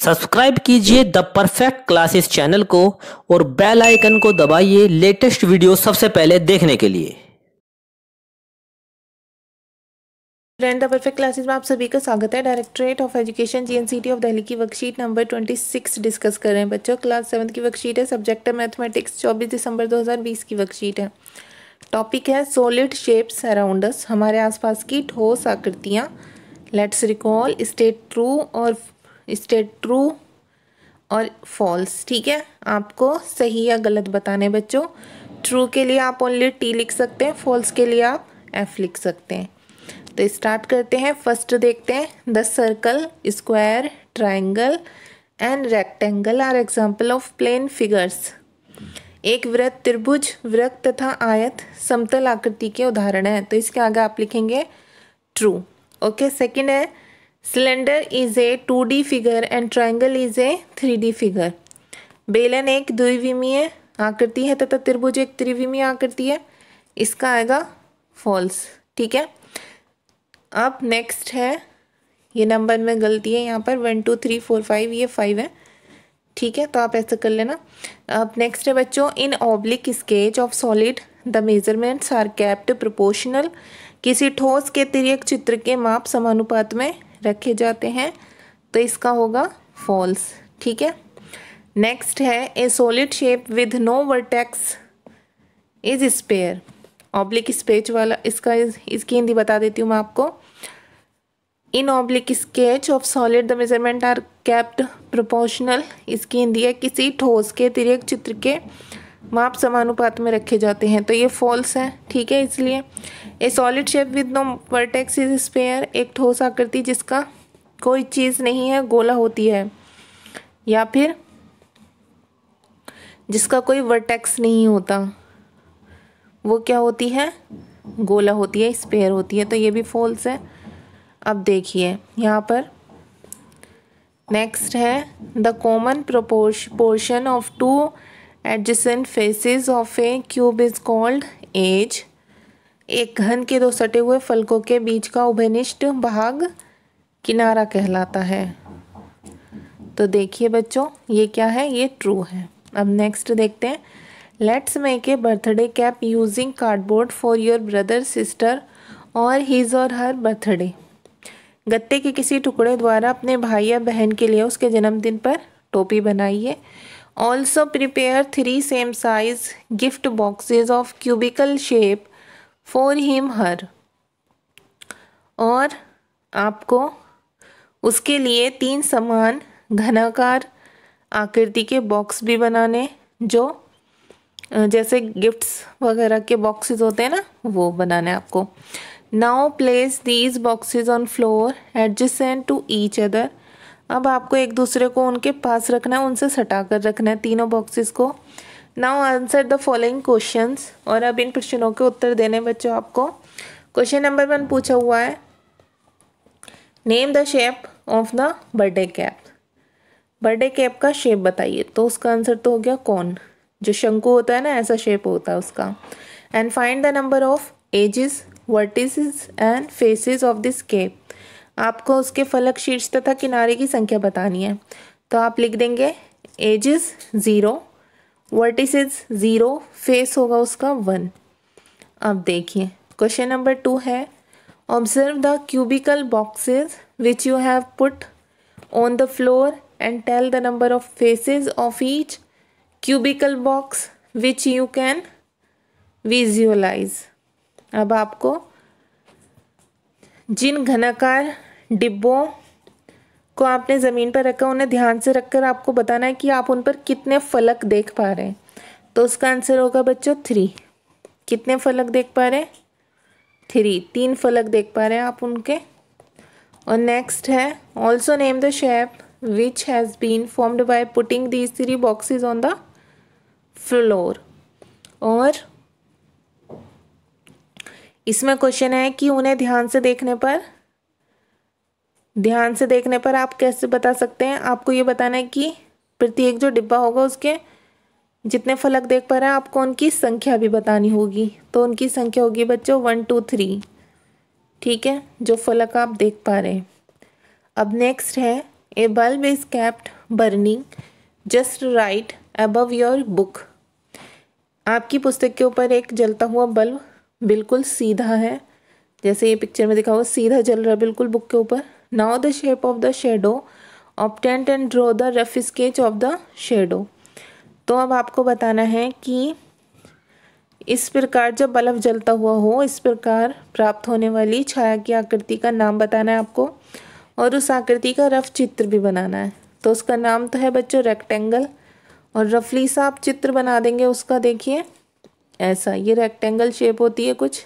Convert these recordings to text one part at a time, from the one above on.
Subscribe कीजिए the perfect classes channel को और बेल आइकन को दबाइए लेटेस्ट वीडियो सबसे पहले देखने के लिए। फ्रेंड द परफेक्ट क्लासेस में आप सभी का स्वागत है। Directorate of education GNCT of Delhi की वर्कशीट नंबर 26 डिस्कस कर रहे हैं बच्चों। क्लास 7 की वर्कशीट है, सब्जेक्ट है मैथमेटिक्स, 24 दिसंबर 2020 की वर्कशीट है। टॉपिक है सॉलिड शेप्स अराउंड अस, हमारे आसपास की ठोस आकृतियाँ। लेट्स रिकॉल स्टेट ट्रू और फॉल्स। ठीक है, आपको सही या गलत बताने हैं बच्चों। ट्रू के लिए आप ओनली टी लिख सकते हैं, फॉल्स के लिए आप एफ लिख सकते हैं। तो स्टार्ट करते हैं। फर्स्ट देखते हैं, the circle, square, triangle and rectangle are example of plane figures. एक वृत्त, त्रिभुज, वृत्त तथा आयत समतल आकृति के उदाहरण हैं। तो इसके आगे आप लिखेंगे ट्रू। ओके, सेकंड है cylinder is a 2D figure and triangle is a 3D figure. बेलन एक द्विविमीय आकृति है तथा त्रिभुज एक त्रिविमीय आकृति है। इसका आएगा फॉल्स। ठीक है, अब नेक्स्ट है, ये नंबर में गलती है यहाँ पर, 1 2 3 4 5, ये 5 है। ठीक है, तो आप ऐसा कर लेना। अब नेक्स्ट है बच्चों, in oblique sketch of solid the measurements are kept proportional. किसी ठोस के तिर्यक चित्र के माप समानुपात में रखे जाते हैं। तो इसका होगा फॉल्स। ठीक है, नेक्स्ट है a solid shape with no vertex is sphere. Oblique sketch वाला इसकी हिंदी बता देती हूँ मैं आपको। In oblique sketch of solid the measurement are kept proportional. इसकी हिंदी है किसी ठोस के तिर्यक चित्र के माप समानुपात में रखे जाते हैं। तो ये फॉल्स है। ठीक है, इसलिए a solid shape with no vertex is sphere, एक ठोस आकृति जिसका कोई चीज़ नहीं है, गोला होती है, या फिर जिसका कोई वर्टेक्स नहीं होता, वो क्या होती है, गोला होती है, स्पेयर होती है। तो ये भी फॉल्स है। अब देखिए यहाँ पर नेक्स्ट है, the common portion of two adjacent faces of a cube is called edge. एक घन के दो सटे हुए फलकों के बीच का उभयनिष्ठ भाग किनारा कहलाता है। तो देखिए बच्चों, ये क्या है, ये ट्रू है। अब नेक्स्ट देखते हैं, let's make a birthday cap using cardboard for your brother sister और हिज और हर बर्थडे। गत्ते के किसी टुकड़े द्वारा अपने भाई या बहन के लिए उसके जन्मदिन पर टोपी बनाइए। Also prepare 3 same size gift boxes of cubical shape for him her. और आपको उसके लिए 3 समान घनाकार आकृति के बॉक्स भी बनाने, जो जैसे गिफ्ट्स वगैरह के बॉक्सेस होते हैं ना, वो बनाने आपको। Now place these boxes on floor adjacent to each other. अब आपको एक दूसरे को उनके पास रखना है, उनसे सटा कर रखना है तीनों बॉक्सेस को। Now answer the following questions, और अब इन प्रश्नों के उत्तर देने बच्चों आपको। क्वेश्चन नंबर 1 पूछा हुआ है, name the shape of the birthday cap. Birthday cap का शेप बताइए। तो उसका आंसर तो हो गया कौन, जो शंकु होता है ना, ऐसा शेप होता है उसका। And find the number of edges, vertices and faces of this cap. आपको उसके फलक, शीर्ष तथा किनारे की संख्या बतानी है। तो आप लिख देंगे एजेस 0, वर्टिसेस 0, फेस होगा उसका 1। अब देखिए क्वेश्चन नंबर 2 है, observe the cubical boxes which you have put on the floor and tell the number of faces of each cubical box which you can visualise. अब आपको जिन घनाकार डिब्बों को आपने ज़मीन पर रखा, उन्हें ध्यान से रखकर आपको बताना है कि आप उन पर कितने फलक देख पा रहे हैं। तो उसका आंसर होगा बच्चों 3। कितने फलक देख पा रहे हैं, 3 फलक देख पा रहे हैं आप उनके। और नेक्स्ट है, also name the shape which has been formed by putting these 3 boxes on the floor. और इसमें क्वेश्चन है कि उन्हें ध्यान से देखने पर आप कैसे बता सकते हैं। आपको ये बताना है कि प्रत्येक जो डिब्बा होगा उसके जितने फलक देख पा रहे हैं, आपको उनकी संख्या भी बतानी होगी। तो उनकी संख्या होगी बच्चों 1 2 3। ठीक है, जो फलक आप देख पा रहे हैं। अब नेक्स्ट है, a bulb is kept burning just right above your book. आपकी पुस्तक के ऊपर एक जलता हुआ बल्ब बिल्कुल सीधा है, जैसे ये पिक्चर में दिखा हुआ सीधा जल रहा है बिल्कुल बुक के ऊपर। Now the shape of the shadow obtained and draw the rough sketch of the shadow. तो अब आपको बताना है कि इस प्रकार जब बल्ब जलता हुआ हो, इस प्रकार प्राप्त होने वाली छाया की आकृति का नाम बताना है आपको, और उस आकृति का रफ चित्र भी बनाना है। तो उसका नाम तो है बच्चों रेक्टेंगल, और रफली सा आप चित्र बना देंगे उसका। देखिए ऐसा, ये रेक्टेंगल शेप होती है कुछ,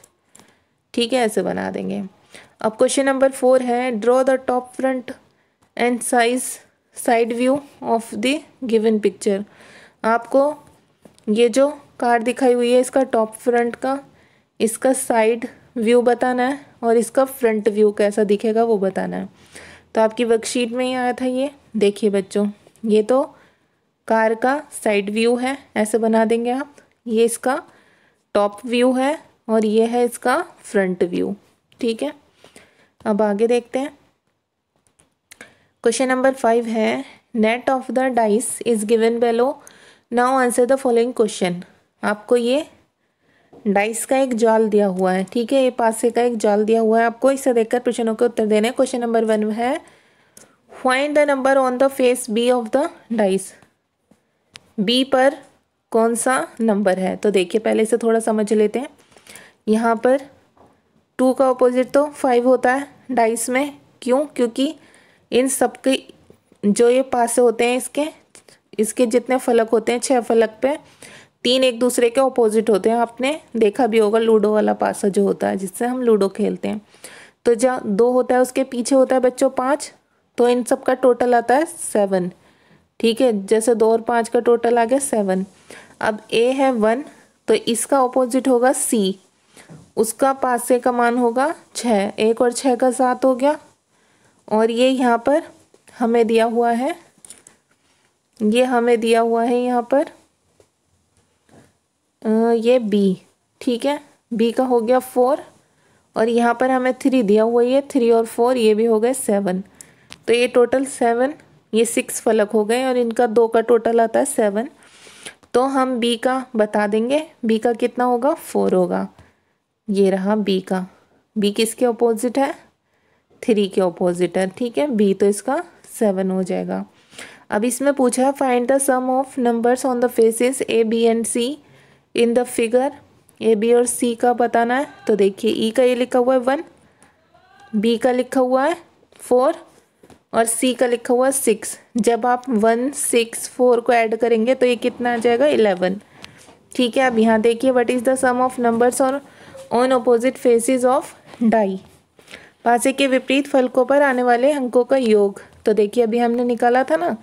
ठीक है, ऐसे बना देंगे। अब क्वेश्चन नंबर 4 है, draw the top front end side view of the given picture. आपको ये जो कार्ड दिखाई हुई है इसका टॉप फ्रंट का, इसका साइड व्यू बताना है, और इसका फ्रंट व्यू कैसा दिखेगा वो बताना है। तो आपकी वर्कशीट में ही आया था ये, देखिए बच्चों, ये तो कार का साइड व्यू है, ऐसे बना देंगे आप। ये इसका टॉप व्यू है और ये है इसका फ्रंट व्यू, ठीक है। अब आगे देखते हैं। क्वेश्चन नंबर 5 है, net of the dice is given below, now answer the following question. आपको ये डाइस का एक जाल दिया हुआ है, ठीक है, ये पासे का एक जाल दिया हुआ है आपको, इसे देखकर प्रश्नों के उत्तर देने। क्वेश्चन नंबर 1 है, find the number on the face B of the dice. B पर कौन सा नंबर है? तो देखिए पहले इसे थोड़ा समझ लेते हैं। यहाँ पर 2 का अपोजिट तो 5 होता है डाइस में, क्यों? क्योंकि इन सब के जो ये पासे होते हैं इसके जितने फलक होते हैं 6 फलक पे 3 एक दूसरे के ऑपोजिट होते हैं। आपने देखा भी होगा लूडो वाला पासा जो होता है जिससे हम लूडो खेलते हैं। तो जहाँ 2 होता है उसके पीछे होता है बच्चों 5, तो इन सब का टोटल आता है 7, ठीक है। जैसे 2 और 5 का टोटल आ गया 7। अब ए है 1, तो इसका ऑपोजिट होगा सी, उसका पासे का मान होगा 6, 1 और 6 का 7 हो गया। और ये यहाँ पर हमें दिया हुआ है, ये हमें दिया हुआ है यहाँ पर ये बी, ठीक है, बी का हो गया 4, और यहाँ पर हमें 3 दिया हुआ है, 3 और 4 ये भी हो गए 7। तो ये टोटल 7, ये 6 फलक हो गए और इनका 2 का टोटल आता है 7। तो हम बी का बता देंगे, बी का कितना होगा 4 होगा। ये रहा बी का, बी किसके अपोजिट है 3 के अपोजिट है, ठीक है, बी तो इसका 7 हो जाएगा। अब इसमें पूछा है find the sum of numbers on the faces A B and C in the figure. A B और सी का बताना है। तो देखिए ई का ये लिखा हुआ है 1, बी का लिखा हुआ है 4 और सी का लिखा हुआ है 6। जब आप 1, 6, 4 को ऐड करेंगे तो ये कितना आ जाएगा 11, ठीक है। अब यहाँ देखिए what is the sum of numbers और on opposite faces of die. पासे के विपरीत फलकों पर आने वाले अंकों का योग। तो देखिए अभी हमने निकाला था ना,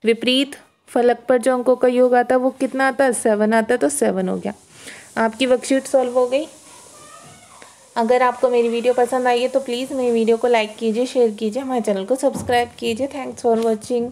विपरीत फलक पर जो अंकों का योग आता है वो कितना आता है 7 आता है, तो 7 हो गया। आपकी वर्कशीट सॉल्व हो गई। अगर आपको मेरी वीडियो पसंद आई है तो प्लीज़ मेरी वीडियो को लाइक कीजिए, शेयर कीजिए, हमारे चैनल को सब्सक्राइब कीजिए। Thanks for watching.